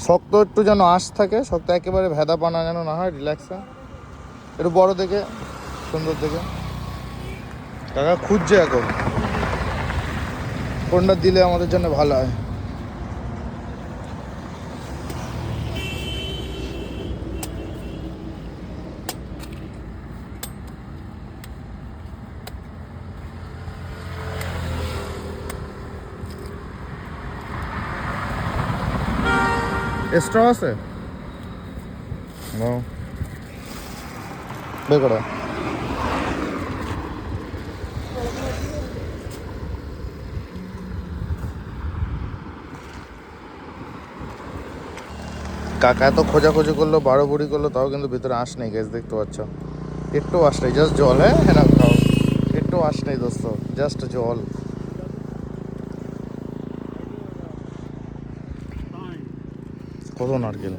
শক্ত একটু যেন আঁশ থাকে, শক্ত একেবারে ভেদা পানা যেন না হয়, রিল্যাক্সে একটু বড় দেখে সুন্দর দেখে। কাকা খুঁজছে এখন কোনটা দিলে আমাদের জন্য ভালো হয়। এক্সট্রা আছে বের করো। কাকা এত খোঁজাখুঁজি করলো, 12 বুড়ি করলো, তাও কিন্তু ভিতরে আঁশ নেই গ্যাস, দেখতে পাচ্ছ একটু আঁশ নেই, জাস্ট জল। হ্যাঁ হ্যাঁ খাও, একটু আঁশ নেই দোস্ত, জাস্ট জল। কত নারকেল।